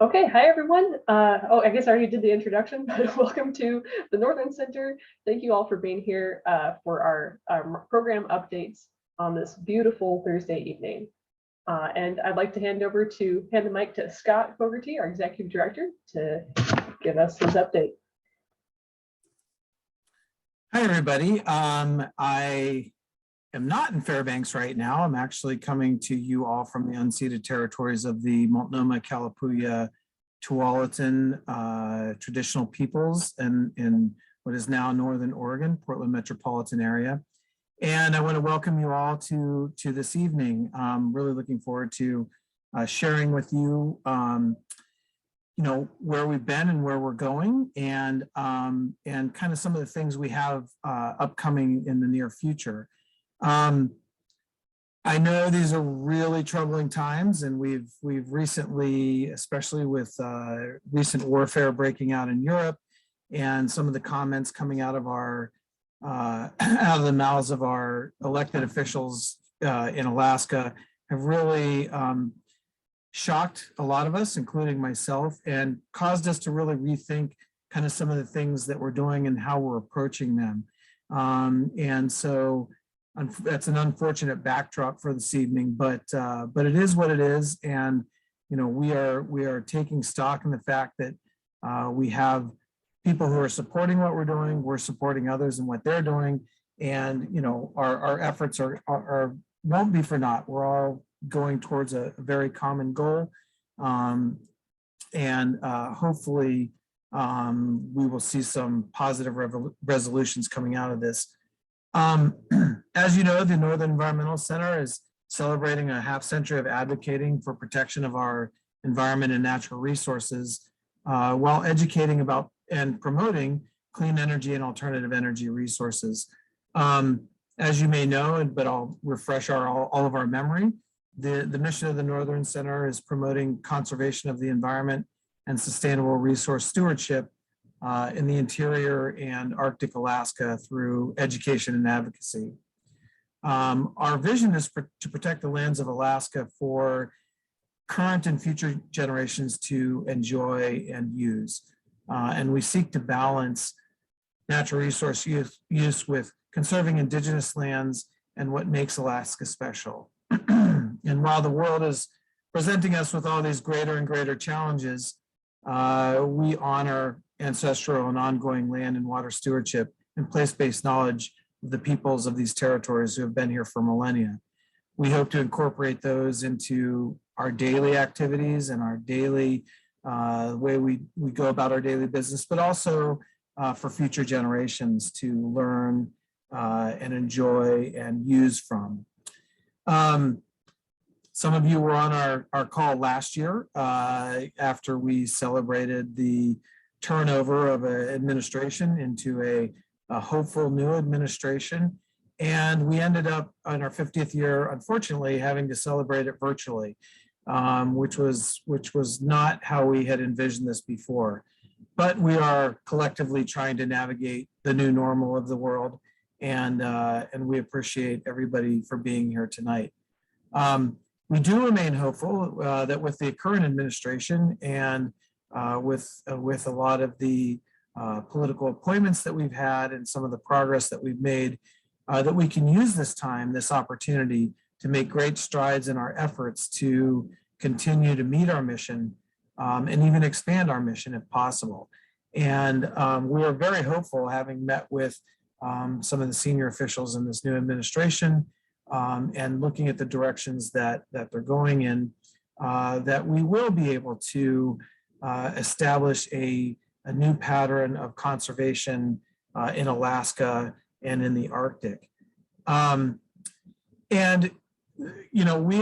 Okay, hi everyone. I guess I already did the introduction, but welcome to the Northern Center. Thank you all for being here for our program updates on this beautiful Thursday evening. And I'd like to hand the mic to Scott Fogarty, our Executive Director, to give us his update. Hi, everybody. I am not in Fairbanks right now. I'm actually coming to you all from the unceded territories of the Multnomah, Kalapuya, Tualatin traditional peoples in what is now Northern Oregon, Portland metropolitan area. And I want to welcome you all to this evening. I'm really looking forward to sharing with you, where we've been and where we're going, and kind of some of the things we have upcoming in the near future. I know these are really troubling times, and we've recently, especially with recent warfare breaking out in Europe, and some of the comments coming out of our out of the mouths of our elected officials in Alaska, have really shocked a lot of us, including myself, and caused us to really rethink kind of some of the things that we're doing and how we're approaching them. And so that's an unfortunate backdrop for this evening, but it is what it is. And, we are taking stock in the fact that we have people who are supporting what we're doing. We're supporting others in what they're doing. And, our efforts won't be for naught. We're all going towards a very common goal. And hopefully we will see some positive resolutions coming out of this. As you know, the Northern Environmental Center is celebrating a half century of advocating for protection of our environment and natural resources, while educating about and promoting clean energy and alternative energy resources. As you may know, but I'll refresh all of our memory, the mission of the Northern Center is promoting conservation of the environment and sustainable resource stewardship in the interior and Arctic Alaska through education and advocacy. Our vision is to protect the lands of Alaska for current and future generations to enjoy and use. And we seek to balance natural resource use with conserving indigenous lands and what makes Alaska special. And while the world is presenting us with all these greater and greater challenges, we honor ancestral and ongoing land and water stewardship and place-based knowledge of the peoples of these territories who have been here for millennia. We hope to incorporate those into our daily activities and our daily way we go about our daily business, but also for future generations to learn and enjoy and use from. Some of you were on our call last year after we celebrated the turnover of an administration into a hopeful new administration. And we ended up on our 50th year, unfortunately, having to celebrate it virtually, which was not how we had envisioned this before. But we are collectively trying to navigate the new normal of the world, and we appreciate everybody for being here tonight. We do remain hopeful that with the current administration and with a lot of the political appointments that we've had and some of the progress that we've made, that we can use this opportunity to make great strides in our efforts to continue to meet our mission and even expand our mission if possible. And we are very hopeful, having met with some of the senior officials in this new administration and looking at the directions that they're going in, that we will be able to establish a new pattern of conservation in Alaska and in the Arctic. We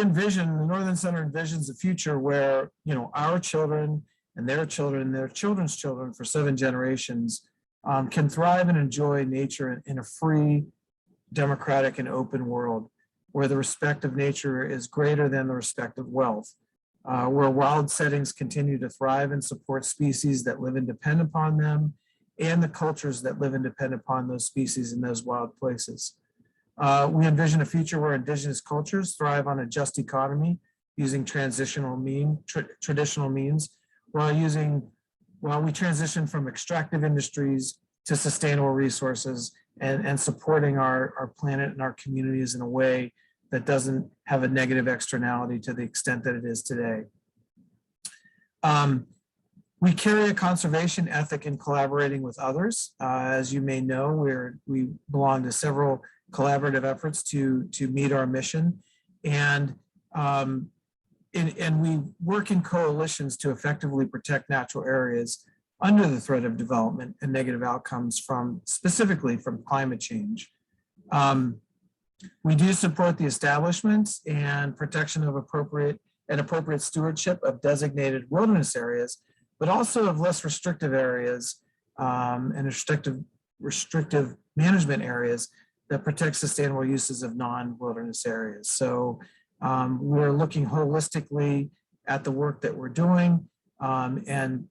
envision, the Northern Center envisions a future where, our children and their children and their children's children for 7 generations can thrive and enjoy nature in a free, democratic, and open world where the respect of nature is greater than the respect of wealth, where wild settings continue to thrive and support species that live and depend upon them, and the cultures that live and depend upon those species in those wild places. We envision a future where indigenous cultures thrive on a just economy using traditional means, while we transition from extractive industries to sustainable resources and supporting our planet and our communities in a way that doesn't have a negative externality to the extent that it is today. We carry a conservation ethic in collaborating with others. As you may know, we belong to several collaborative efforts to meet our mission. And we work in coalitions to effectively protect natural areas under the threat of development and negative outcomes specifically from climate change. We do support the establishment and protection of appropriate stewardship of designated wilderness areas, but also of less restrictive areas and restrictive management areas that protect sustainable uses of non-wilderness areas. So we're looking holistically at the work that we're doing and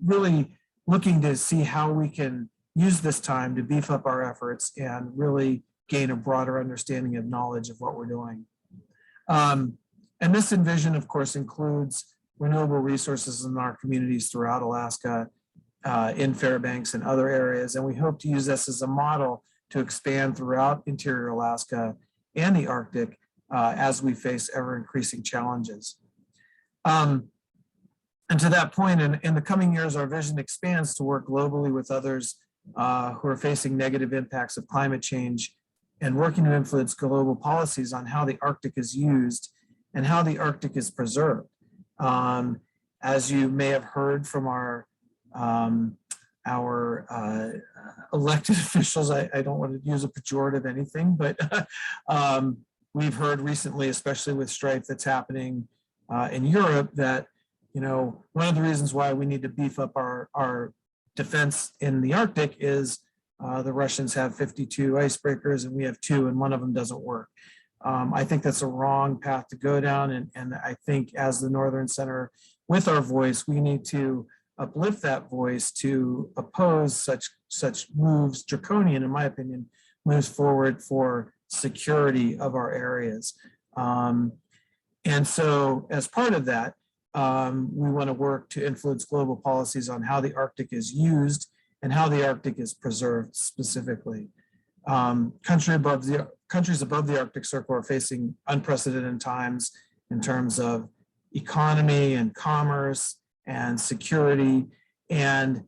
really looking to see how we can use this time to beef up our efforts and really gain a broader understanding of knowledge of what we're doing. And this envision, of course, includes renewable resources in our communities throughout Alaska, in Fairbanks and other areas. And we hope to use this as a model to expand throughout interior Alaska and the Arctic as we face ever increasing challenges. And to that point, in the coming years, our vision expands to work globally with others who are facing negative impacts of climate change and working to influence global policies on how the Arctic is used and how the Arctic is preserved. As you may have heard from our elected officials, I don't want to use a pejorative anything, but we've heard recently, especially with strife that's happening in Europe, that one of the reasons why we need to beef up our defense in the Arctic is the Russians have 52 icebreakers and we have 2, and one of them doesn't work. I think that's a wrong path to go down, and I think as the Northern Center, with our voice, we need to uplift that voice to oppose such moves, draconian, in my opinion, moves forward for security of our areas. And so as part of that, we want to work to influence global policies on how the Arctic is used and how the Arctic is preserved specifically. Countries above the Arctic Circle are facing unprecedented times in terms of economy and commerce and security. And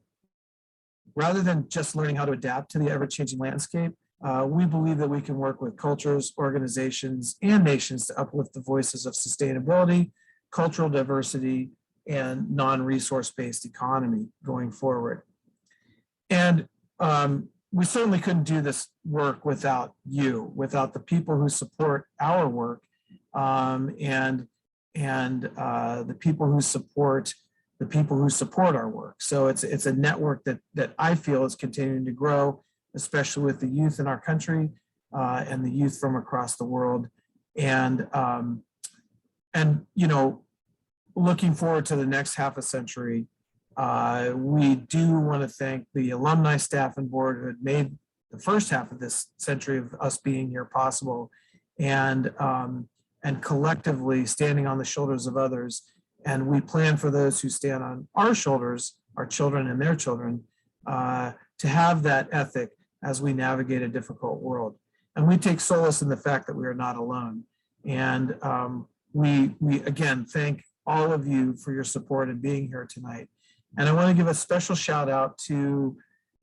rather than just learning how to adapt to the ever-changing landscape, we believe that we can work with cultures, organizations, and nations to uplift the voices of sustainability, cultural diversity, and non-resource-based economy going forward. And we certainly couldn't do this work without you, without the people who support our work, and the people who support our work. So it's a network that I feel is continuing to grow, especially with the youth in our country and the youth from across the world. And looking forward to the next half a century, we do want to thank the alumni, staff, and board who had made the first half of this century of us being here possible, and collectively standing on the shoulders of others. And we plan for those who stand on our shoulders, our children and their children, to have that ethic as we navigate a difficult world. And we take solace in the fact that we are not alone. And we again thank all of you for your support and being here tonight. And I want to give a special shout out to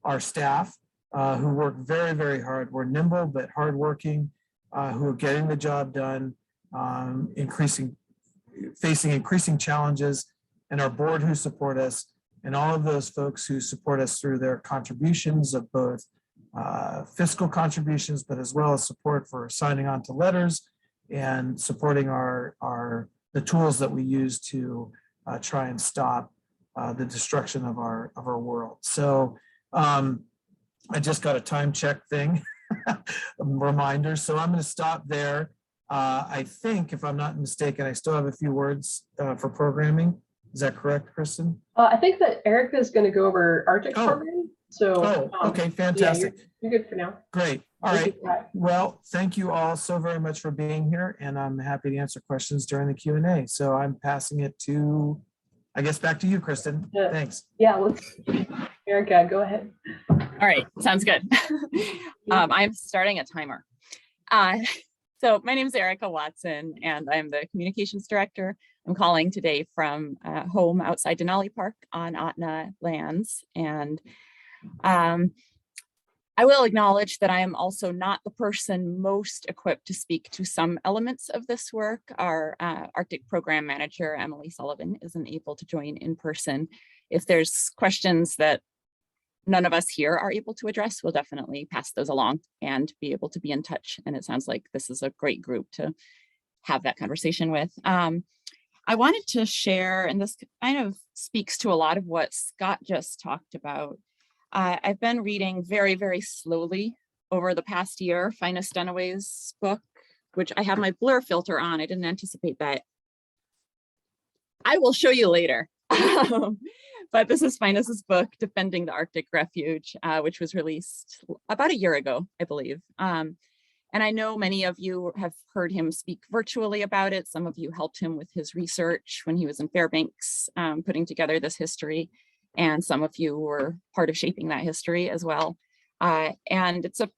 our staff who work very, very hard. We're nimble but hardworking, who are getting the job done, facing increasing challenges, and our board who support us, and all of those folks who support us through their contributions of both fiscal contributions, but as well as support for signing on to letters and supporting the tools that we use to try and stop the destruction of our world. So I just got a time check thing, reminder. So I'm going to stop there. I think, if I'm not mistaken, I still have a few words for programming. Is that correct, Kristen? I think that Erica is going to go over Arctic programming. So, okay, fantastic. Yeah, you're good for now. Great. All right. Well, thank you all so very much for being here, and I'm happy to answer questions during the Q&A. So I'm passing it to, I guess back to you, Kristen. Yeah. Thanks. Yeah, Erica, go ahead. All right, sounds good. I'm starting a timer. So my name is Erica Watson, and I'm the communications director. I'm calling today from home outside Denali Park on Ahtna lands. And I will acknowledge that I am also not the person most equipped to speak to some elements of this work. Our Arctic program manager, Emily Sullivan, isn't able to join in person. If there's questions that none of us here are able to address, we'll definitely pass those along and be able to be in touch. And it sounds like this is a great group to have that conversation with. I wanted to share, and this kind of speaks to a lot of what Scott just talked about. I've been reading very, very slowly over the past year, Finus Dunaway's book, which I have my blur filter on. I didn't anticipate that. I will show you later. But this is Finus's book, Defending the Arctic Refuge, which was released about a year ago, I believe. And I know many of you have heard him speak virtually about it. Some of you helped him with his research when he was in Fairbanks, putting together this history. And some of you were part of shaping that history as well. And it's a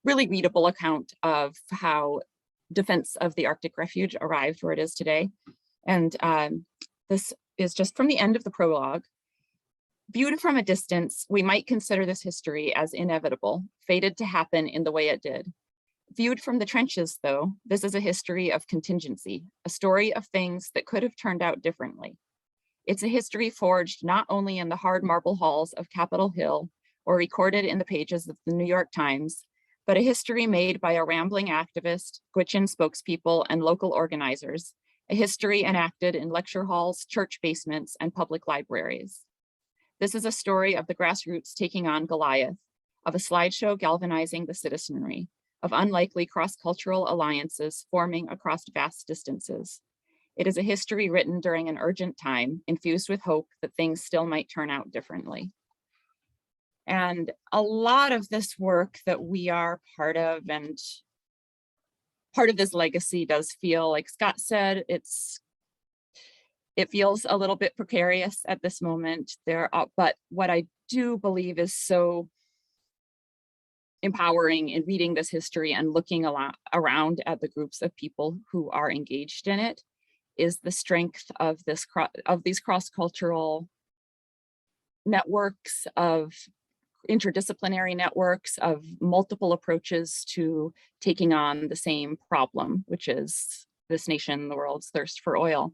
really readable account of how defense of the Arctic Refuge arrived where it is today. And this is just from the end of the prologue. Viewed from a distance, we might consider this history as inevitable, fated to happen in the way it did. Viewed from the trenches, though, this is a history of contingency, a story of things that could have turned out differently. It's a history forged not only in the hard marble halls of Capitol Hill or recorded in the pages of the New York Times, but a history made by a rambling activist, Gwich'in spokespeople, and local organizers, a history enacted in lecture halls, church basements, and public libraries. This is a story of the grassroots taking on Goliath, of a slideshow galvanizing the citizenry, of unlikely cross-cultural alliances forming across vast distances. It is a history written during an urgent time, infused with hope that things still might turn out differently. And a lot of this work that we are part of, and part of this legacy, does feel, like Scott said, it feels a little bit precarious at this moment. But what I do believe is so empowering in reading this history and looking around at the groups of people who are engaged in it is the strength of these cross-cultural networks, of interdisciplinary networks, of multiple approaches to taking on the same problem, which is this nation, the world's thirst for oil.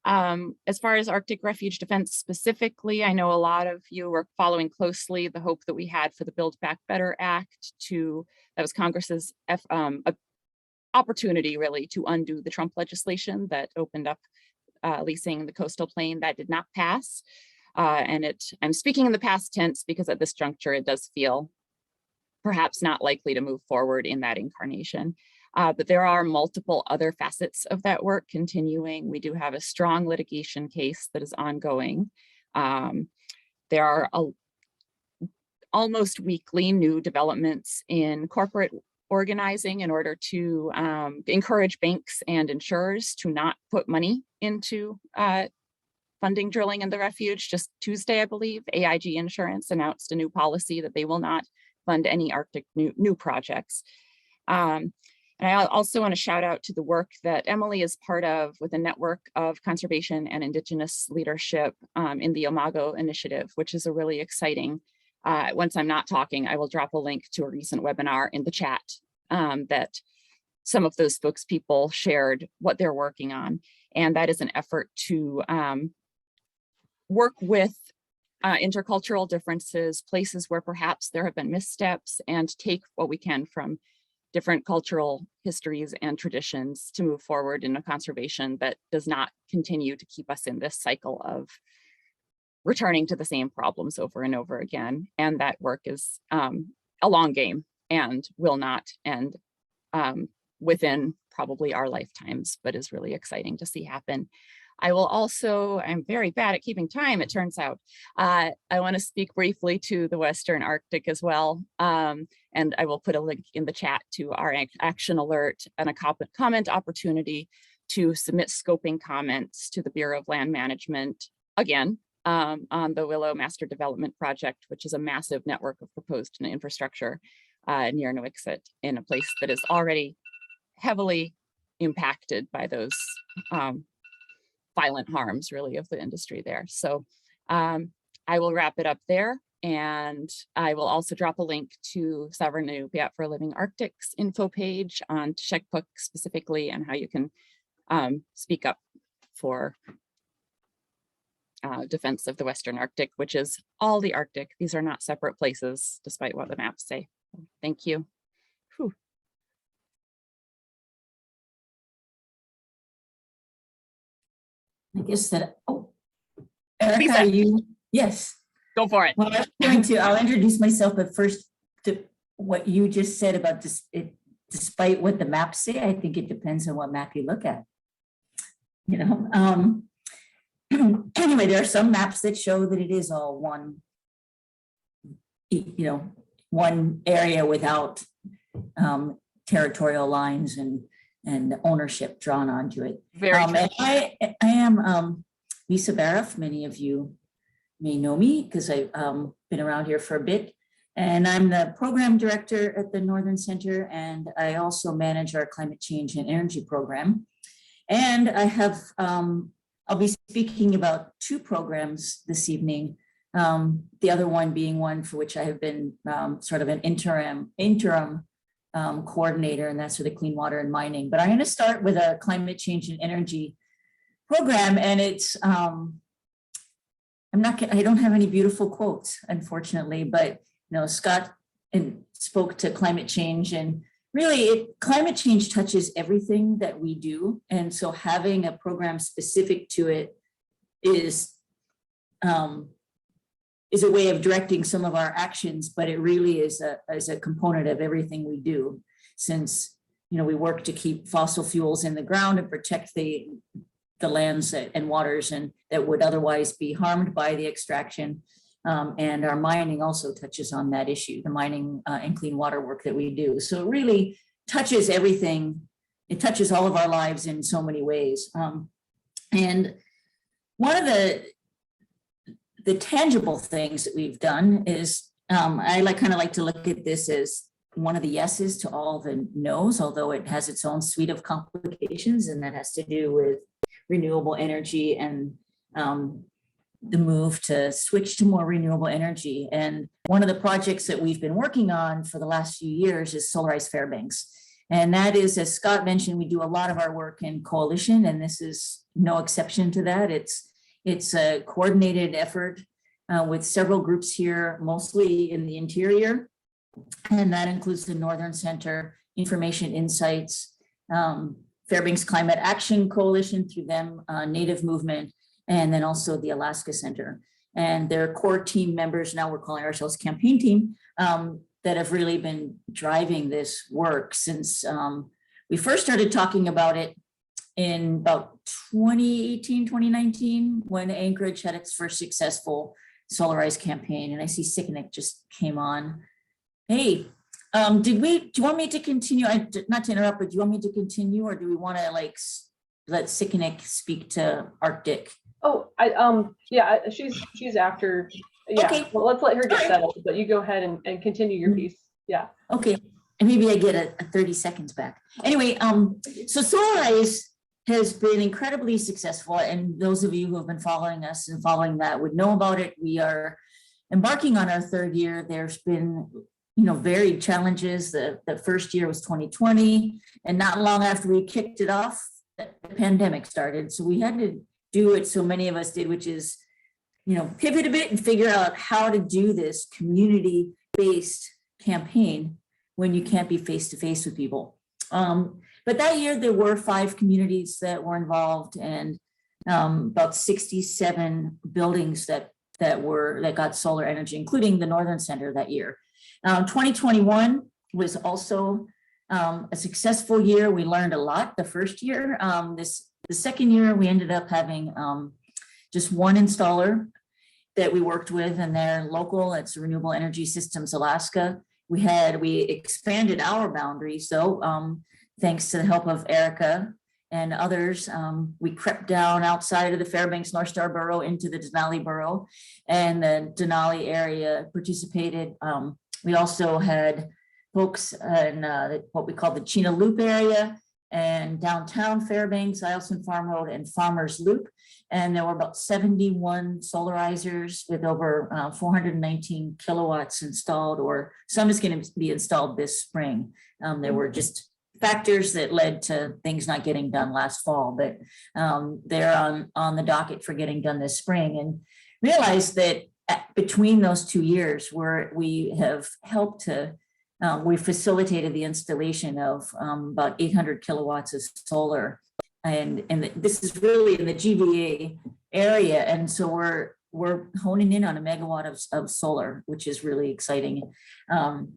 As far as Arctic refuge defense specifically, I know a lot of you were following closely the hope that we had for the Build Back Better Act that was Congress's opportunity really to undo the Trump legislation that opened up leasing the coastal plain. That did not pass. I'm speaking in the past tense because at this juncture, it does feel perhaps not likely to move forward in that incarnation. But there are multiple other facets of that work continuing. We do have a strong litigation case that is ongoing. There are almost weekly new developments in corporate organizing in order to encourage banks and insurers to not put money into funding drilling in the refuge. Just Tuesday, I believe, AIG Insurance announced a new policy that they will not fund any Arctic new projects. And I also want to shout out to the work that Emily is part of with a network of conservation and Indigenous leadership in the Imago Initiative, which is a really exciting. Once I'm not talking, I will drop a link to a recent webinar in the chat that some of those spokespeople shared what they're working on. And that is an effort to work with intercultural differences, places where perhaps there have been missteps, and take what we can from different cultural histories and traditions to move forward in a conservation that does not continue to keep us in this cycle of returning to the same problems over and over again. And that work is a long game and will not end within probably our lifetimes, but is really exciting to see happen. I will also, I'm very bad at keeping time, it turns out. I want to speak briefly to the Western Arctic as well. And I will put a link in the chat to our action alert and a comment opportunity to submit scoping comments to the Bureau of Land Management again on the Willow Master Development Project, which is a massive network of proposed infrastructure near Nuiqsut in a place that is already heavily impacted by those violent harms really of the industry there. So I will wrap it up there. And I will also drop a link to Sovereign Inupiat for Living Arctic's info page on Shekpuk specifically and how you can speak up for defense of the Western Arctic, which is all the Arctic. These are not separate places, despite what the maps say. Thank you. Whew. I guess that, oh, Erica, Lisa. are you? Yes. Go for it. Well, I'll introduce myself, but first to what you just said about this, despite what the maps say, I think it depends on what map you look at. You know, anyway, there are some maps that show that it is all one, you know, one area without territorial lines and ownership drawn onto it. Very true. And I am Lisa Baraff. Many of you may know me because I've been around here for a bit. And I'm the program director at the Northern Center, and I also manage our climate change and energy program. And I have, I'll be speaking about two programs this evening. The other one being one for which I have been sort of an interim coordinator, and that's for the clean water and mining. But I'm going to start with a climate change and energy program, and it's I don't have any beautiful quotes, unfortunately, but you know, Scott spoke to climate change, and really climate change touches everything that we do. And so having a program specific to it is a way of directing some of our actions, but it really is a component of everything we do, since, you know, we work to keep fossil fuels in the ground and protect the lands and waters and that would otherwise be harmed by the extraction. And our mining also touches on that issue, the mining and clean water work that we do. So it really touches everything. It touches all of our lives in so many ways. And one of the tangible things that we've done is I kind of like to look at this as one of the yeses to all the no's, although it has its own suite of complications, and that has to do with renewable energy and the move to switch to more renewable energy. And one of the projects that we've been working on for the last few years is Solarize Fairbanks. And that is, as Scott mentioned, we do a lot of our work in coalition, and this is no exception to that. It's a coordinated effort with several groups here, mostly in the interior. And that includes the Northern Center, Information Insights, Fairbanks Climate Action Coalition through them, Native Movement, and then also the Alaska Center. And their core team members, now we're calling ourselves campaign team, that have really been driving this work since we first started talking about it in about 2018, 2019, when Anchorage had its first successful Solarize campaign. And I see Sicknick just came on. Hey, do you want me to continue? Not to interrupt, but do you want me to continue, or do we want to let Sicknick speak to Arctic? Oh, yeah, she's after. Yeah, Okay. well, let's let her get settled, but you go ahead and continue your piece. Yeah. Okay, and maybe I get a 30 seconds back. Anyway, so Solarize has been incredibly successful, and those of you who have been following us and following that would know about it. We are embarking on our third year. There's been, you know, varied challenges. The first year was 2020, and not long after we kicked it off, the pandemic started. So we had to do what so many of us did, which is, you know, pivot a bit and figure out how to do this community-based campaign when you can't be face-to-face with people. But that year there were 5 communities that were involved, and about 67 buildings that got solar energy, including the Northern Center that year. 2021 was also a successful year. We learned a lot the first year. The second year we ended up having just one installer that we worked with, and they're local. It's Renewable Energy Systems Alaska. We expanded our boundaries, though, thanks to the help of Erica and others. We crept down outside of the Fairbanks North Star Borough into the Denali Borough, and the Denali area participated. We also had folks in what we call the Chena Loop area and downtown Fairbanks, Eielson Farm Road, and Farmers Loop. And there were about 71 solarizers with over 419 kilowatts installed, or some is going to be installed this spring. There were just factors that led to things not getting done last fall, but they're on the docket for getting done this spring. And realized that between those 2 years, where we have helped to we facilitated the installation of about 800 kilowatts of solar, and this is really in the GVA area, and so we're honing in on a megawatt of solar, which is really exciting. And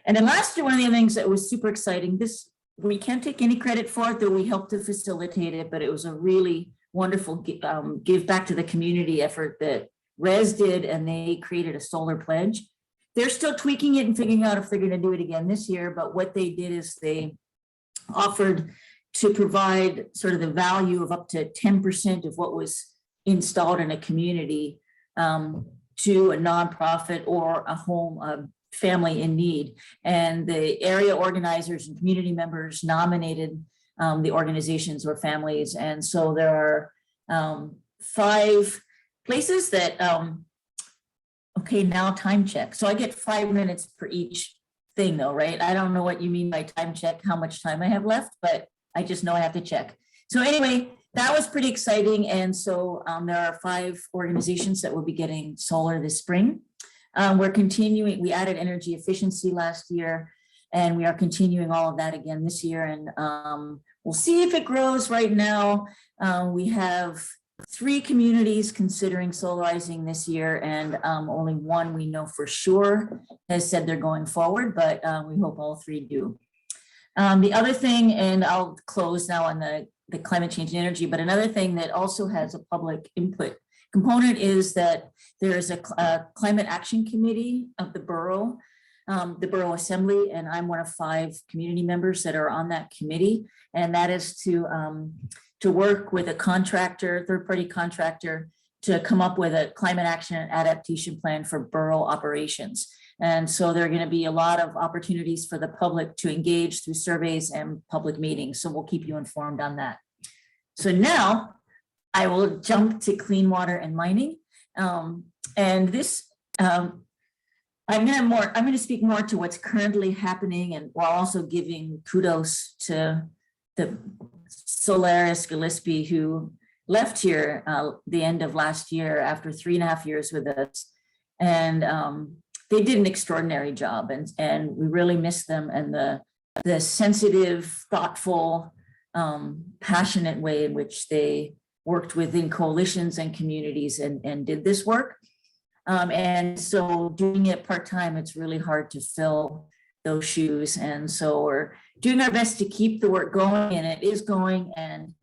then last year, one of the things that was super exciting, this we can't take any credit for it, though we helped to facilitate it, but it was a really wonderful give back to the community effort that RES did, and they created a solar pledge. They're still tweaking it and figuring out if they're going to do it again this year. But what they did is they offered to provide sort of the value of up to 10% of what was installed in a community to a nonprofit or a home, a family in need. And the area organizers and community members nominated the organizations or families. And so there are 5 places that okay, now time check. So I get 5 minutes per each thing though, right? I don't know what you mean by time check, how much time I have left, but I just know I have to check. So anyway, that was pretty exciting. And so there are 5 organizations that will be getting solar this spring. We're continuing, we added energy efficiency last year, and we are continuing all of that again this year. And we'll see if it grows. Right now, we have 3 communities considering solarizing this year, and only 1 we know for sure has said they're going forward, but we hope all 3 do. The other thing, and I'll close now on the climate change and energy, but another thing that also has a public input component is that there is a climate action committee of the borough assembly, and I'm one of 5 community members that are on that committee, and that is to work with a contractor, third-party contractor, to come up with a climate action and adaptation plan for borough operations. And so there are going to be a lot of opportunities for the public to engage through surveys and public meetings. So we'll keep you informed on that. So now I will jump to clean water and mining. And this, I'm going to speak more to what's currently happening, and while also giving kudos to the Solaris Gillespie, who left here the end of last year after 3.5 years with us. And they did an extraordinary job, and we really miss them, and the sensitive, thoughtful, passionate way in which they worked within coalitions and communities and did this work. And so doing it part-time, it's really hard to fill those shoes. And so we're doing our best to keep the work going, and it is going. And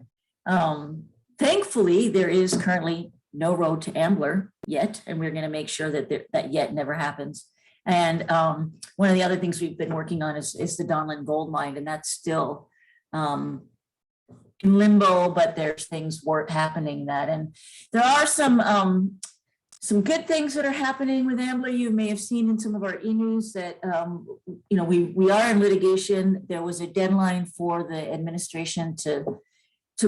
thankfully, there is currently no road to Ambler yet, and we're going to make sure that that yet never happens. And one of the other things we've been working on is the Donlin Gold Mine, and that's still in limbo, but there's things happening that, and there are some good things that are happening with Ambler. You may have seen in some of our e-news that we are in litigation. There was a deadline for the administration to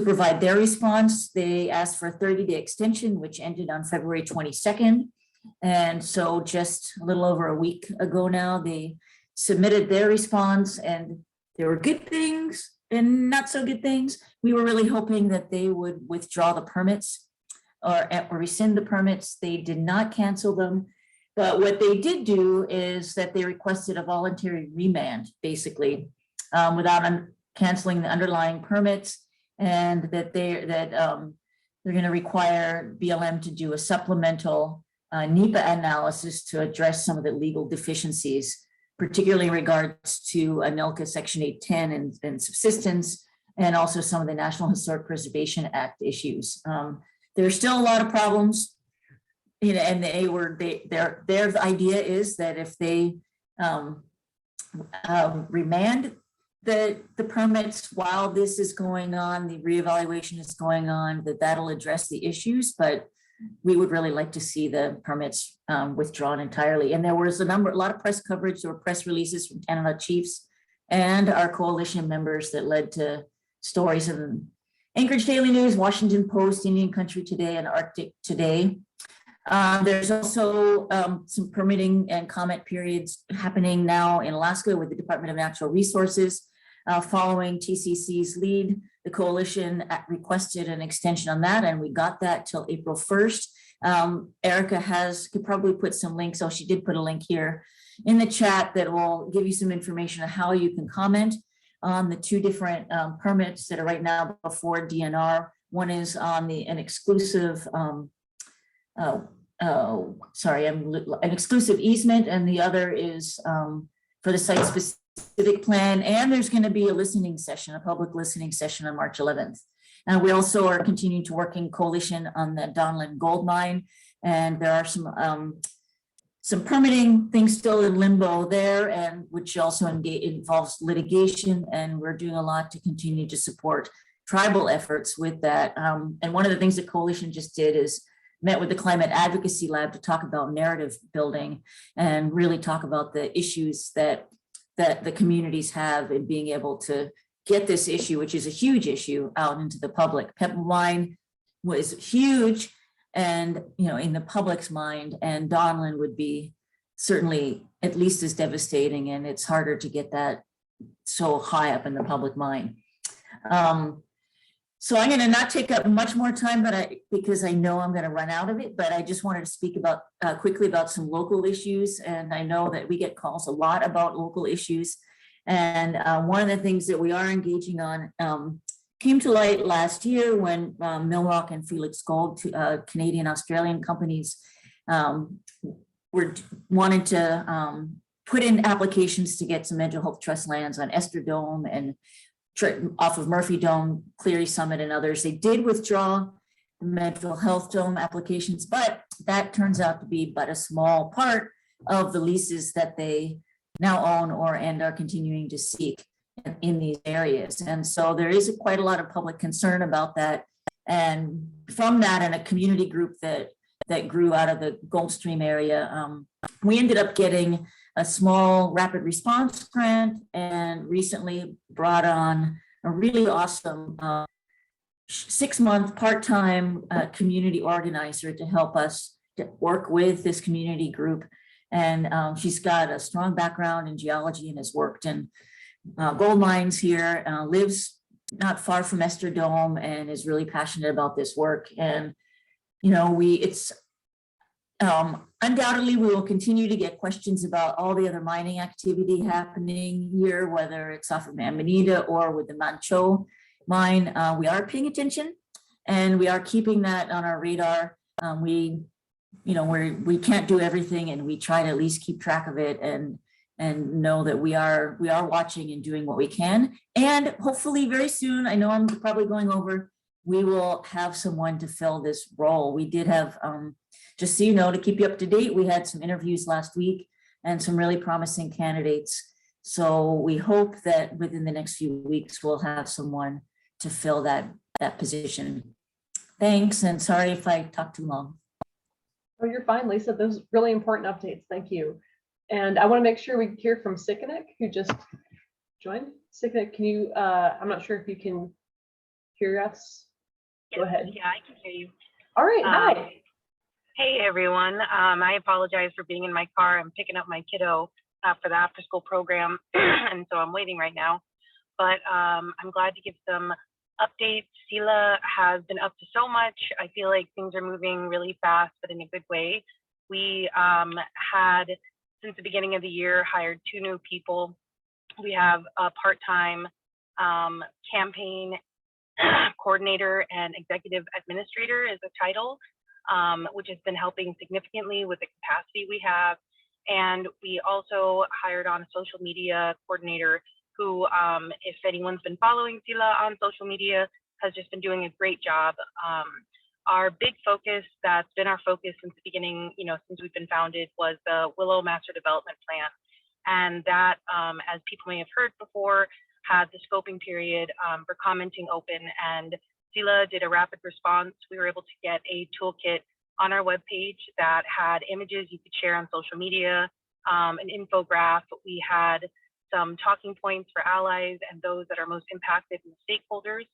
provide their response. They asked for a 30-day extension, which ended on February 22nd. And so just a little over a week ago now, they submitted their response, and there were good things and not so good things. We were really hoping that they would withdraw the permits or rescind the permits. They did not cancel them. But what they did do is that they requested a voluntary remand, basically, without canceling the underlying permits, and that they're going to require BLM to do a supplemental NEPA analysis to address some of the legal deficiencies, particularly in regards to ANILCA Section 810 and subsistence, and also some of the National Historic Preservation Act issues. There's still a lot of problems, and their idea is that if they remand, the permits, while this is going on, the reevaluation is going on, that'll address the issues, but we would really like to see the permits withdrawn entirely. And there was a lot of press coverage, there were press releases from Canada Chiefs and our coalition members that led to stories in Anchorage Daily News, Washington Post, Indian Country Today, and Arctic Today. There's also some permitting and comment periods happening now in Alaska with the Department of Natural Resources. Following TCC's lead, the coalition requested an extension on that, and we got that till April 1st. Erica could probably put some links, so she did put a link here in the chat that will give you some information on how you can comment on the two different permits that are right now before DNR. One is on an exclusive an exclusive easement, and the other is for the site specific plan. And there's going to be a listening session, a public listening session on March 11th. And we also are continuing to work in coalition on the Donlin Gold Mine, and there are some permitting things still in limbo there, and which also involves litigation, and we're doing a lot to continue to support tribal efforts with that. And one of the things that coalition just did is met with the Climate Advocacy Lab to talk about narrative building and really talk about the issues that the communities have in being able to get this issue, which is a huge issue, out into the public. Pebble Mine was huge, and in the public's mind, and Donlin would be certainly at least as devastating, and it's harder to get that so high up in the public mind. So I'm going to not take up much more time, because I know I'm going to run out of it, but I just wanted to speak about quickly about some local issues. And I know that we get calls a lot about local issues. And one of the things that we are engaging on came to light last year when Millrock and Felix Gold, Canadian Australian companies, wanted to put in applications to get some mental health trust lands on Esther Dome and off of Murphy Dome, Cleary Summit, and others. They did withdraw the mental health dome applications, but that turns out to be but a small part of the leases that they now own and are continuing to seek in these areas. And so there is quite a lot of public concern about that. And from that, and a community group that grew out of the Goldstream area, we ended up getting a small rapid response grant, and recently brought on a really awesome 6-month part-time community organizer to help us to work with this community group. And she's got a strong background in geology and has worked in gold mines here, lives not far from Esther Dome, and is really passionate about this work. And undoubtedly, we will continue to get questions about all the other mining activity happening here, whether it's off of Amanita or with the Manh Choh mine. We are paying attention, and we are keeping that on our radar. We can't do everything, and we try to at least keep track of it and know that we are watching and doing what we can. And hopefully very soon, I know I'm probably going over, we will have someone to fill this role. We did have, just so you know, to keep you up to date, we had some interviews last week and some really promising candidates. So we hope that within the next few weeks, we'll have someone to fill that position. Thanks, and sorry if I talked too long. Oh, you're fine, Lisa. Those really important updates. Thank you. And I want to make sure we hear from Sikanik, who just joined. Sikanik, can you, I'm not sure if you can hear us. Go ahead. Yeah, I can hear you. All right, hi. Hey, everyone. I apologize for being in my car. I'm picking up my kiddo for the after school program, and so I'm waiting right now. But I'm glad to give some updates. Sila has been up to so much. I feel like things are moving really fast, but in a good way. We had, since the beginning of the year, hired 2 new people. We have a part-time campaign coordinator and executive administrator is the title, which has been helping significantly with the capacity we have. And we also hired on a social media coordinator who, if anyone's been following Sila on social media, has just been doing a great job. Our big focus, that's been our focus since the beginning, since we've been founded, was the Willow Master Development Plan. And that, as people may have heard before, had the scoping period for commenting open, and Sila did a rapid response. We were able to get a toolkit on our webpage that had images you could share on social media, an infograph. We had some talking points for allies and those that are most impacted and stakeholders.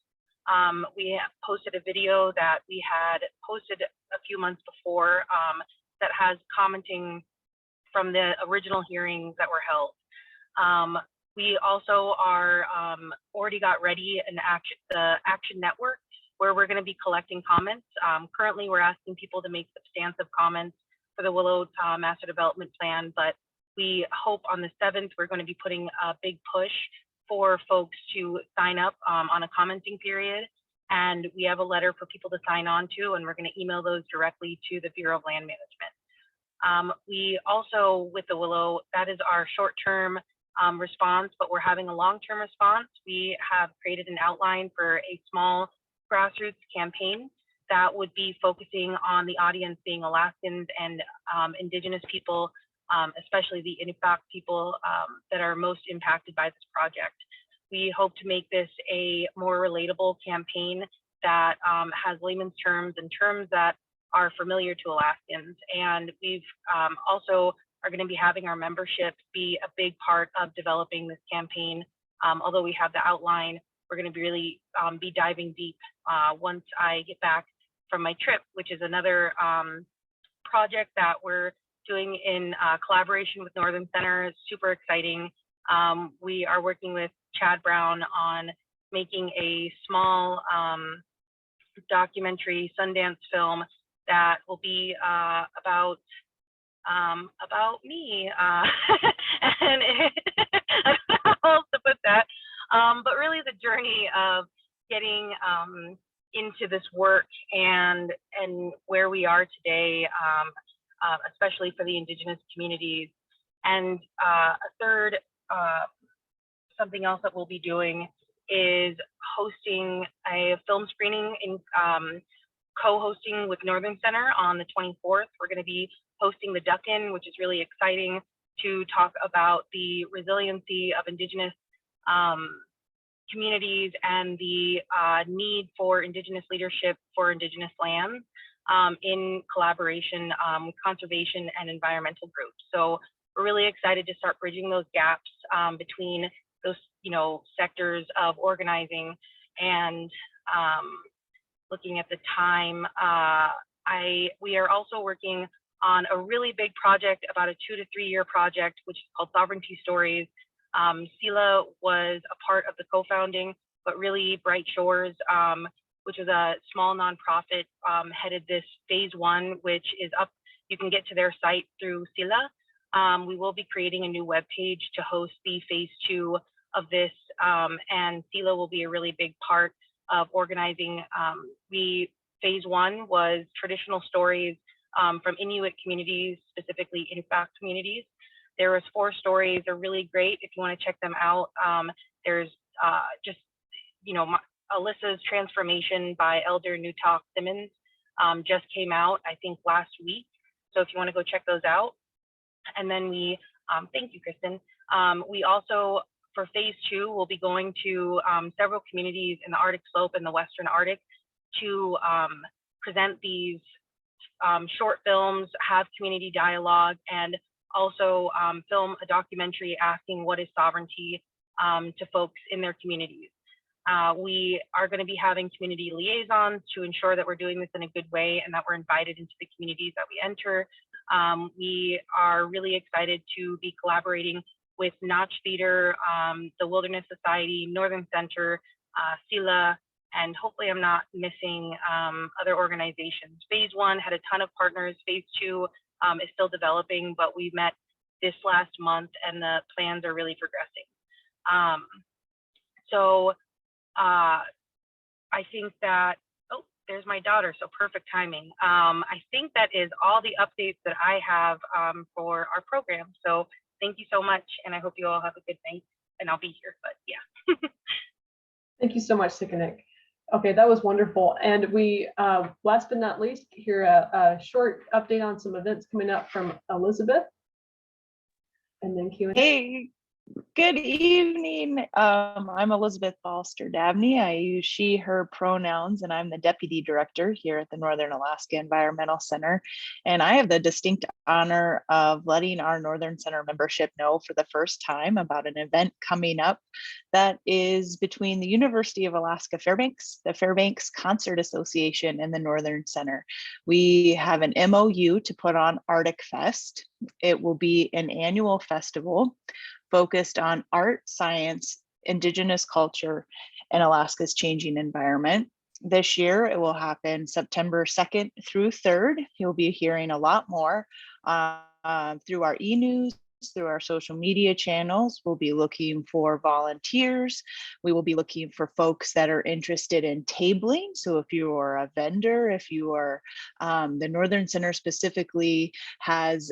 We posted a video that we had posted a few months before that has commenting from the original hearings that were held. We also are already got ready the Action Network, where we're going to be collecting comments. Currently, we're asking people to make substantive comments for the Willow Master Development Plan, but we hope on the 7th, we're going to be putting a big push for folks to sign up on a commenting period. And we have a letter for people to sign on to, and we're going to email those directly to the Bureau of Land Management. We also, with the Willow, that is our short-term response, but we're having a long-term response. We have created an outline for a small grassroots campaign that would be focusing on the audience being Alaskans and Indigenous people, especially the Inupiaq people that are most impacted by this project. We hope to make this a more relatable campaign that has layman's terms and terms that are familiar to Alaskans. And we've also are going to be having our membership be a big part of developing this campaign. Although we have the outline, we're going to be really be diving deep once I get back from my trip, which is another project that we're doing in collaboration with Northern Center. It's super exciting. We are working with Chad Brown on making a small documentary Sundance film that will be about me. And I don't know how else to put that. But really the journey of getting into this work and where we are today, especially for the Indigenous communities. And a third, something else that we'll be doing is hosting a film screening in co-hosting with Northern Center on the 24th. We're going to be hosting the Duck-In, which is really exciting to talk about the resiliency of Indigenous communities and the need for Indigenous leadership for Indigenous lands in collaboration with conservation and environmental groups. So we're really excited to start bridging those gaps between those, sectors of organizing. And looking at the time, we are also working on a really big project, about a 2 to 3 year project, which is called Sovereignty Stories. Sila was a part of the co-founding, but really Bright Shores, which is a small nonprofit, headed this phase 1, which is up. You can get to their site through Sila. We will be creating a new webpage to host the phase 2 of this, and Sila will be a really big part of organizing. Phase 1 was traditional stories from Inuit communities, specifically Inupiaq communities. There was 4 stories. They're really great if you want to check them out. There's Alyssa's Transformation by Elder Newtalk Simmons just came out, I think, last week. So if you want to go check those out. And then thank you, Kristen. We also, for phase 2, we'll be going to several communities in the Arctic Slope and the Western Arctic to present these short films, have community dialogue, and also film a documentary asking what is sovereignty to folks in their communities. We are going to be having community liaisons to ensure that we're doing this in a good way and that we're invited into the communities that we enter. We are really excited to be collaborating with Notch Theater, the Wilderness Society, Northern Center, Sila, and hopefully I'm not missing other organizations. Phase 1 had a ton of partners. Phase 2 is still developing, but we met this last month and the plans are really progressing. I think that, oh, there's my daughter, so perfect timing. I think that is all the updates that I have for our program. So thank you so much, and I hope you all have a good night, and I'll be here, but yeah. Thank you so much, Sikanik. Okay, that was wonderful. And we, last but not least, hear a short update on some events coming up from Elizabeth. And then Q&A. Hey, Good evening. I'm Elizabeth Foster Dabney. I use she, her pronouns, and I'm the Deputy Director here at the Northern Alaska Environmental Center. And I have the distinct honor of letting our Northern Center membership know for the first time about an event coming up that is between the University of Alaska Fairbanks, the Fairbanks Concert Association, and the Northern Center. We have an MOU to put on Arctic Fest. It will be an annual festival focused on art, science, indigenous culture, and Alaska's changing environment. This year, it will happen September 2nd through 3rd. You'll be hearing a lot more through our e-news, through our social media channels. We'll be looking for volunteers. We will be looking for folks that are interested in tabling. So if you are a vendor, if you are, the Northern Center specifically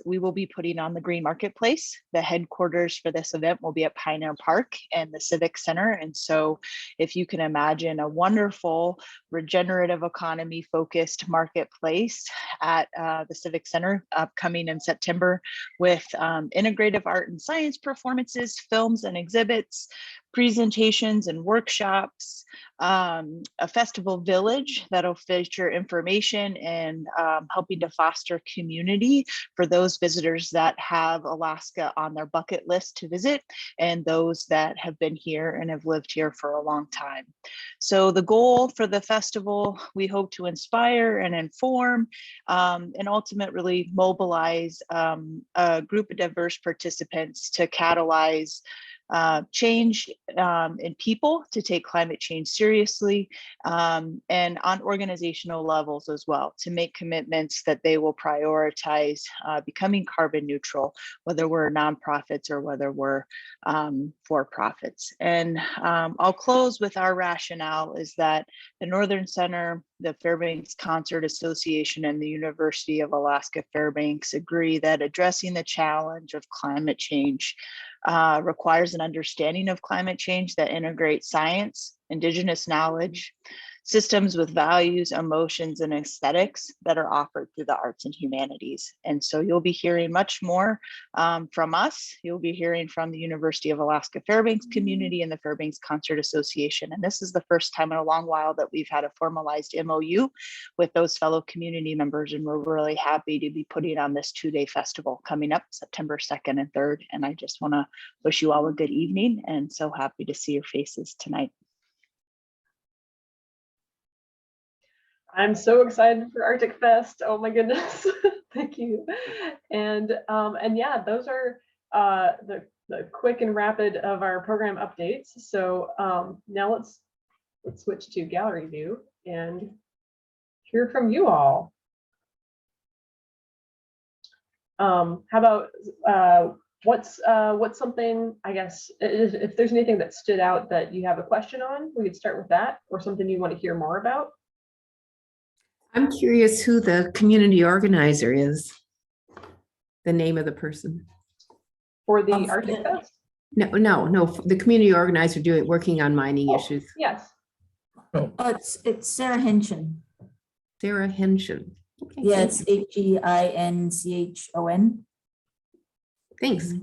we will be putting on the Green Marketplace. The headquarters for this event will be at Pioneer Park and the Civic Center. And so if you can imagine a wonderful regenerative economy focused marketplace at the Civic Center upcoming in September with integrative art and science performances, films and exhibits, presentations and workshops, a festival village that'll feature information and helping to foster community for those visitors that have Alaska on their bucket list to visit and those that have been here and have lived here for a long time. So the goal for the festival, we hope to inspire and inform and ultimately mobilize a group of diverse participants to catalyze change in people to take climate change seriously and on organizational levels as well to make commitments that they will prioritize becoming carbon neutral, whether we're nonprofits or whether we're for profits. And I'll close with our rationale is that the Northern Center, the Fairbanks Concert Association, and the University of Alaska Fairbanks agree that addressing the challenge of climate change requires an understanding of climate change that integrates science, indigenous knowledge, systems with values, emotions, and aesthetics that are offered through the arts and humanities. And so you'll be hearing much more from us. You'll be hearing from the University of Alaska Fairbanks community and the Fairbanks Concert Association. And this is the first time in a long while that we've had a formalized MOU with those fellow community members. And we're really happy to be putting on this 2-day festival coming up September 2nd and 3rd. And I just want to wish you all a good evening and so happy to see your faces tonight. I'm so excited for Arctic Fest. Oh my goodness. Thank you. And yeah, those are the quick and rapid of our program updates. So now let's switch to gallery view and hear from you all. How about what's something, I guess, if there's anything that stood out that you have a question on, we could start with that, or something you want to hear more about. I'm curious who the community organizer is, the name of the person. For the Arctic Fest? No, the community organizer working on mining issues. Yes. It's Sarah Henshin. Sarah Henshin. Okay, Yeah, it's HEINCHON. thanks.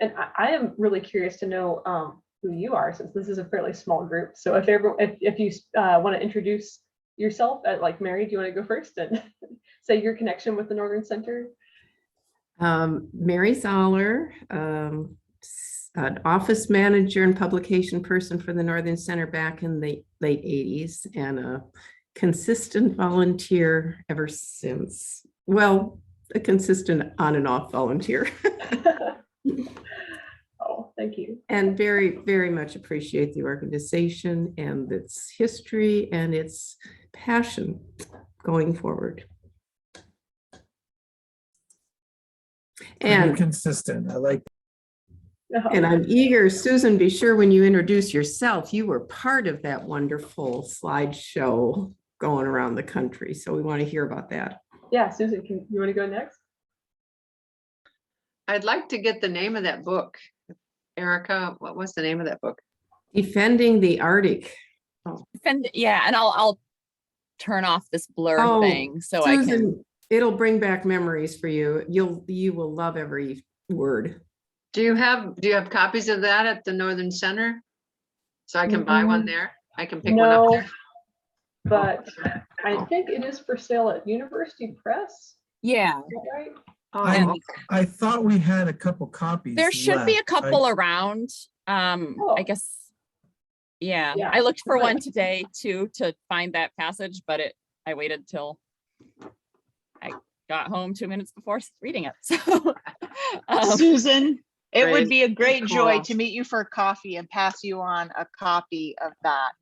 And I am really curious to know who you are, since this is a fairly small group. So if you want to introduce yourself, like Mary, do you want to go first and say your connection with the Northern Center? Mary Zoller, an office manager and publication person for the Northern Center back in the late 80s, and a consistent volunteer ever since. Well, a consistent on and off volunteer. Oh, thank you. And very, very much appreciate the organization and its history and its passion going forward. And And consistent. I like And I'm eager, Susan, be sure when you introduce yourself, you were part of that wonderful slideshow going around the country. So we want to hear about that. Yeah, Susan, you want to go next? I'd like to get the name of that book. Erica, what was the name of that book? Defending the Arctic. Yeah, and I'll turn off this blur Oh, thing so I can. Susan, It'll bring back memories for you. You will love every word. Do you have copies of that at the Northern Center? So I can buy one there? I can pick one up No, there? but I think it is for sale at University Press, Yeah, is that right? Oh, I thought we had a couple copies. there should be a left. couple around. I Oh. guess. Yeah, Yeah, I looked for right. one today too, to find that passage, but I waited till I got home 2 minutes before reading it. So, Susan, it Great. would be a great joy Cool. to meet you for coffee and pass you on a copy of that.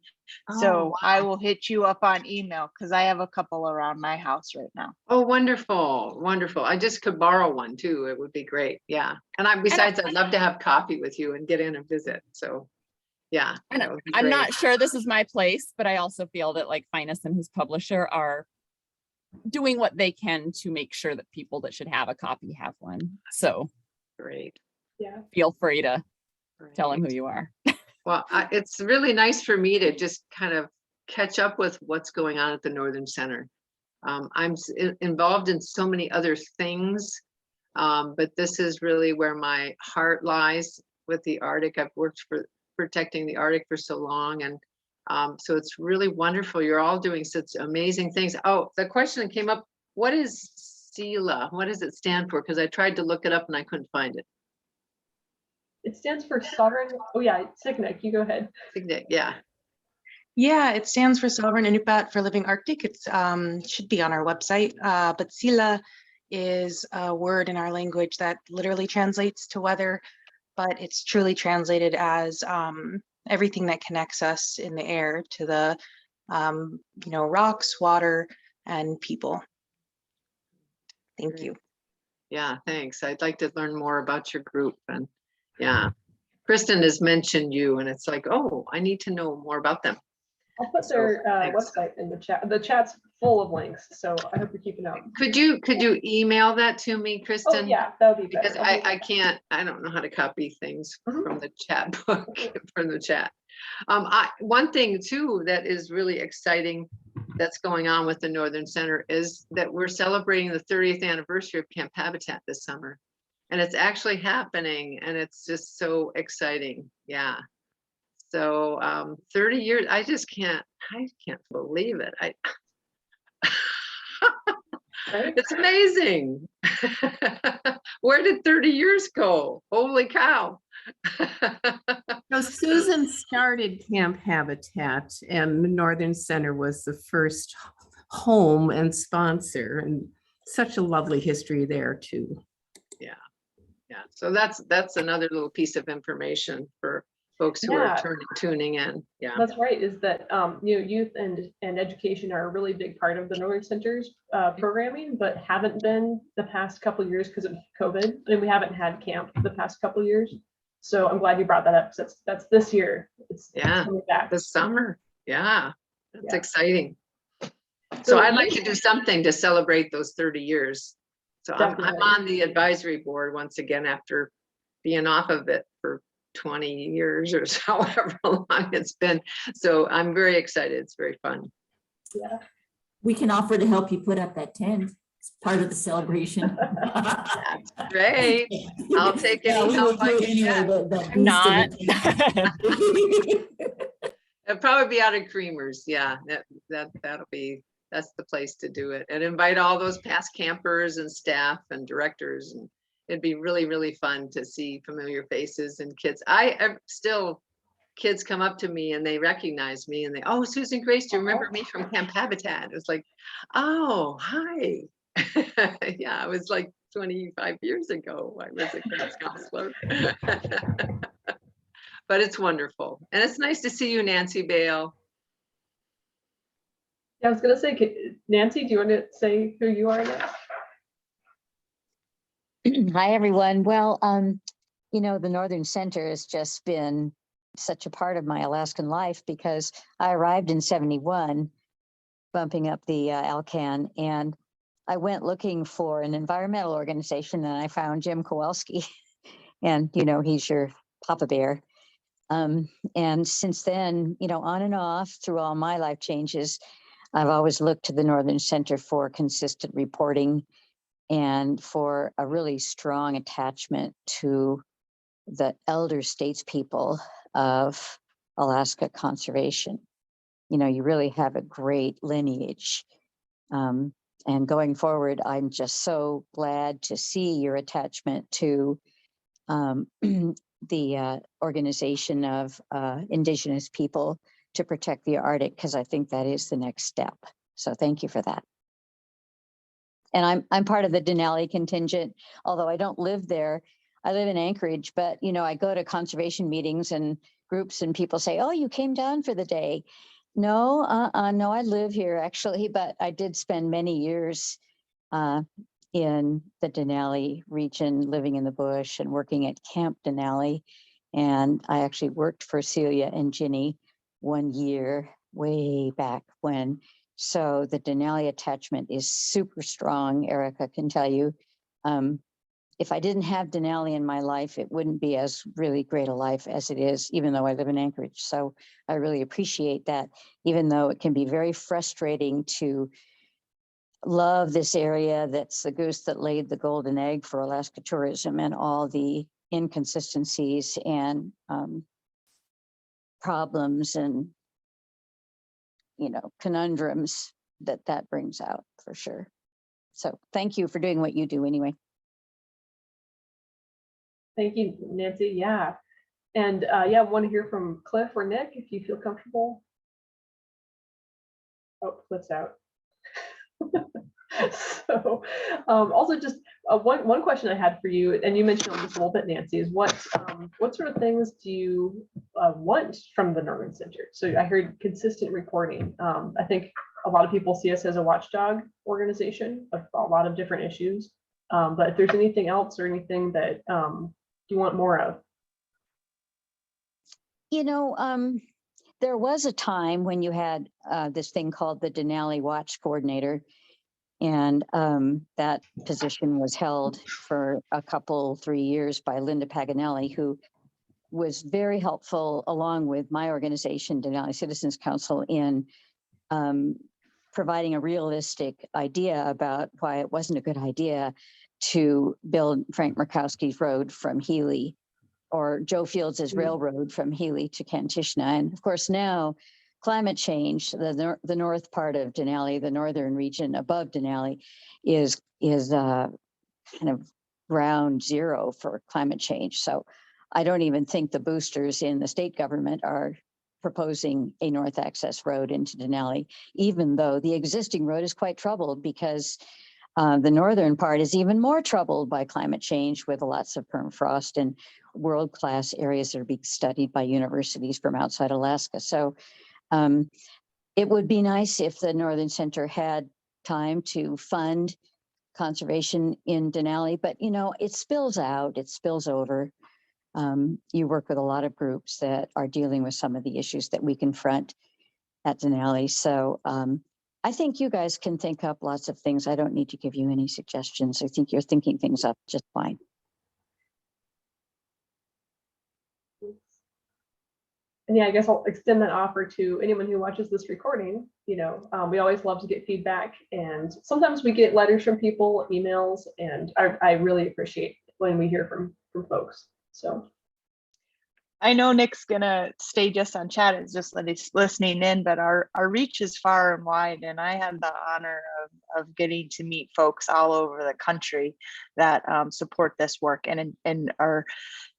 Oh, So I wow. will hit you up on email because I have a couple around my house right now. Oh, wonderful, wonderful. I just could borrow one too. It would be great. Yeah. And besides, I'd love to have coffee with you and get in and visit. So, yeah. And that would be I'm great. not sure this is my place, but I also feel that like Finus and his publisher are doing what they can to make sure that people that should have a copy have one. So Great. Yeah. feel free to tell them great. who you are. Well, it's really nice for me to just kind of catch up with what's going on at the Northern Center. I'm involved in so many other things, but this is really where my heart lies with the Arctic. I've worked for protecting the Arctic for so long, and so it's really wonderful. You're all doing such amazing things. Oh, the question that came up, what is SELA? What does it stand for? Because I tried to look it up and I couldn't find it. It stands for Sovereign, oh yeah, Signet, you go ahead. Yeah. Yeah, it stands for Sovereign Inupiat for Living Arctic. It's should be on our website, but Sila is a word in our language that literally translates to weather, but it's truly translated as everything that connects us in the air to the rocks, water, and people. Thank you. Yeah, thanks. I'd like to learn more about your group. And yeah, Kristen has mentioned you, and it's like, oh, I need to know more about them. I'll put their website in the chat. The chat's full of links, so I hope you're keeping up. Could you email that to me, Oh Kristen? yeah, that would be Because better. I can't, I don't know how to copy things Mhm. from the chat book, from the chat. One thing too that is really exciting that's going on with the Northern Center is that we're celebrating the 30th anniversary of Camp Habitat this summer. And it's actually happening, and it's just so exciting. Yeah. So 30 years, I can't believe it. Right? It's amazing. Where did 30 years go? Holy cow. So Susan started Camp Habitat, and the Northern Center was the first home and sponsor, and such a lovely history there too. Yeah, so that's another little piece of information for folks who Yeah. are tuning in. Yeah. That's right, is that youth and education are a really big part of the Northern Center's programming, but haven't been the past couple of years because of COVID. And we haven't had camp the past couple of years. So I'm glad you brought that up, because that's this year. It's Yeah, coming back. The summer. Yeah, that's Yeah. exciting. So So I'd like to do something to celebrate those 30 years. So I'm Definitely. on the advisory board once again after being off of it for 20 years or so, however long it's been. So I'm very excited. It's very fun. Yeah. We can offer to help you put up that tent. It's part of the celebration. That's great. I'll take Yeah, any we help will I put can anyway, get. that I'm not. boost to the- It'll probably be out of Creamers. Yeah, that's the place to do it, and invite all those past campers and staff and directors, and it'd be really, really fun to see familiar faces and kids. Kids come up to me and they recognize me and oh, Susan Grace, do you remember me from Camp Habitat? It was like, oh, hi. Yeah, it was like 25 years ago. I was a class counselor. But it's wonderful. And it's nice to see you, Nancy Bale. Yeah, I was gonna say, Nancy, do you want to say who you are next? Hi, everyone. Well, the Northern Center has just been such a part of my Alaskan life because I arrived in 71, bumping up the Alcan, and I went looking for an environmental organization, and I found Jim Kowalski, and he's your Papa Bear. And since then, on and off through all my life changes, I've always looked to the Northern Center for consistent reporting and for a really strong attachment to the elder statespeople of Alaska conservation. You know, you really have a great lineage. And going forward, I'm just so glad to see your attachment to the organization of Indigenous people to protect the Arctic, because I think that is the next step. So thank you for that. And I'm part of the Denali contingent, although I don't live there. I live in Anchorage, but you know, I go to conservation meetings and groups and people say, oh, you came down for the day. No, no, I live here actually, but I did spend many years in the Denali region, living in the bush and working at Camp Denali. And I actually worked for Celia and Ginny 1 year way back when. So the Denali attachment is super strong. Erica can tell you. If I didn't have Denali in my life, it wouldn't be as really great a life as it is, even though I live in Anchorage. So I really appreciate that, even though it can be very frustrating to love this area that's the goose that laid the golden egg for Alaska tourism, and all the inconsistencies and problems and, you know, conundrums that brings out for sure. So thank you for doing what you do anyway. Thank you, Nancy. Yeah. And yeah, I want to hear from Cliff or Nick if you feel comfortable. Oh, Cliff's out. So also just one question I had for you, and you mentioned this a little bit, Nancy, is what sort of things do you want from the Northern Center? So I heard consistent reporting. I think a lot of people see us as a watchdog organization of a lot of different issues. But if there's anything else or anything that you want more of. You know, there was a time when you had this thing called the Denali Watch Coordinator, and that position was held for a couple, 3 years by Linda Paganelli, who was very helpful along with my organization, Denali Citizens Council, in providing a realistic idea about why it wasn't a good idea to build Frank Murkowski's road from Healy, or Joe Fields' railroad from Healy to Kantishna. And of course now climate change, the north part of Denali, the northern region above Denali, is kind of ground zero for climate change. So I don't even think the boosters in the state government are proposing a north access road into Denali, even though the existing road is quite troubled, because the northern part is even more troubled by climate change, with lots of permafrost and world-class areas that are being studied by universities from outside Alaska. So it would be nice if the Northern Center had time to fund conservation in Denali, but you know, it spills out, it spills over. You work with a lot of groups that are dealing with some of the issues that we confront at Denali. So I think you guys can think up lots of things. I don't need to give you any suggestions. I think you're thinking things up just fine. And yeah, I guess I'll extend that offer to anyone who watches this recording. You know, we always love to get feedback, and sometimes we get letters from people, emails, and I really appreciate when we hear from folks. So I know Nick's gonna stay just on chat, it's just that he's listening in, but our reach is far and wide, and I had the honor of getting to meet folks all over the country that support this work, and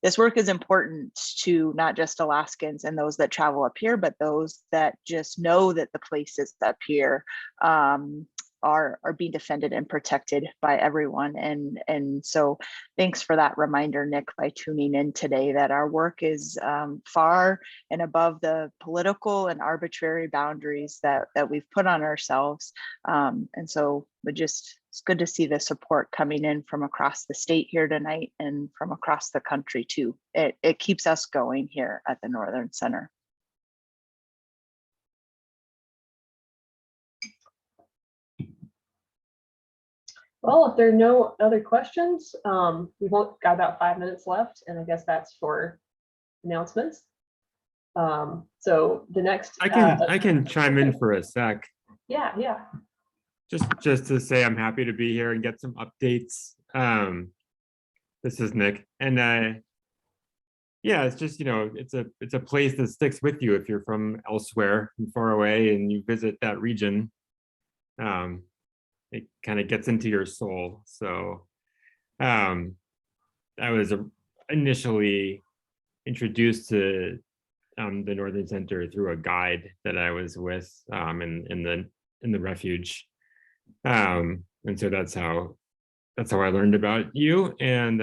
this work is important to not just Alaskans and those that travel up here, but those that just know that the places up here are being defended and protected by everyone. And so thanks for that reminder, Nick, by tuning in today, that our work is far and above the political and arbitrary boundaries that we've put on ourselves. And so it's good to see the support coming in from across the state here tonight and from across the country too. It keeps us going here at the Northern Center. well, if there are no other questions, we've got about 5 minutes left, and I guess that's for announcements. So the next I can chime in for a sec. Yeah. Just to say I'm happy to be here and get some updates. This is Nick, and yeah, it's just, it's a place that sticks with you if you're from elsewhere and far away and you visit that region. It kind of gets into your soul. So I was initially introduced to the Northern Center through a guide that I was with in the refuge. And so that's how I learned about you. And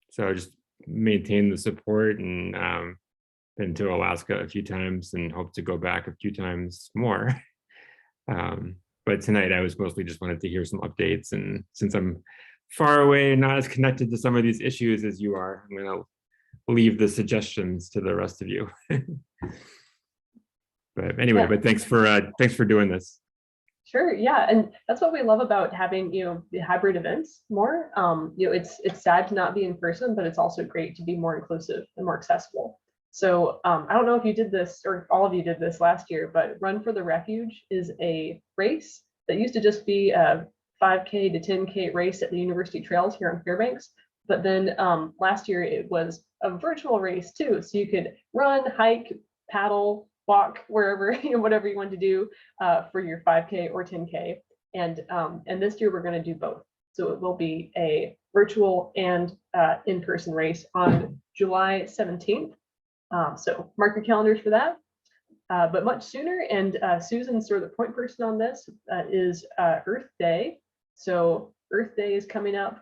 so I just maintain the support, and been to Alaska a few times and hope to go back a few times more. But tonight I was mostly just wanted to hear some updates, and since I'm far away and not as connected to some of these issues as you are, I'm gonna leave the suggestions to the rest of you. But anyway, Yeah. but thanks for doing this. Sure, yeah, and that's what we love about having, the hybrid events more. It's sad to not be in person, but it's also great to be more inclusive and more accessible. So I don't know if you did this or if all of you did this last year, but Run for the Refuge is a race that used to just be a 5K to 10K race at the University Trails here in Fairbanks. But then last year it was a virtual race too. So you could run, hike, paddle, walk wherever, whatever you want to do for your 5K or 10K. And this year we're going to do both. So it will be a virtual and in-person race on July 17th. So mark your calendars for that. But much sooner, and Susan's sort of the point person on this, is Earth Day. So Earth Day is coming up.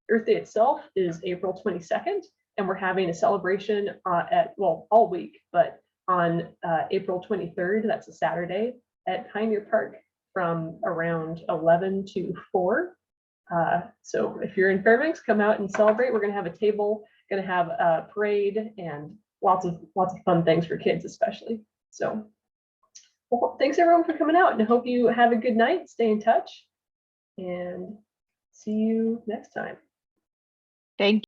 Earth Day itself is April 22nd, and we're having a celebration all week, but on April 23rd, that's a Saturday, at Pioneer Park from around 11 to 4. So if you're in Fairbanks, come out and celebrate. We're going to have a table, going to have a parade, and lots of fun things for kids especially. So well, thanks everyone for coming out, and I hope you have a good night. Stay in touch, and see you next time. Thank